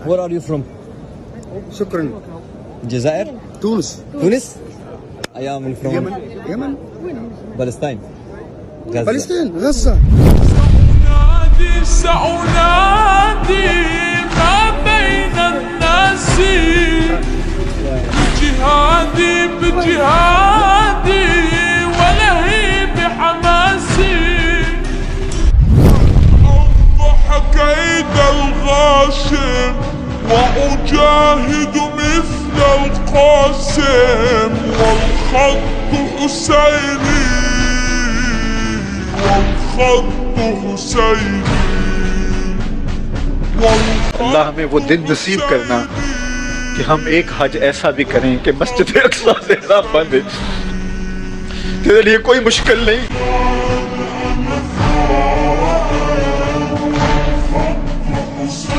Where are you from? شكرا. الجزائر؟ تونس. تونس؟ I am from يمن. Palestine. غزة. فلسطين. غزة. سأنادي ما بين الناس بجهادي ولهيب حماسي أوضح كيد الغاشم وأجاهد مثل القاسم والخط حسيني अल्लाह हमें वो दिन नसीब करना कि हम एक हज ऐसा भी करें कि मस्जिद अक्सा से बंद है। तेरे लिए कोई मुश्किल नहीं।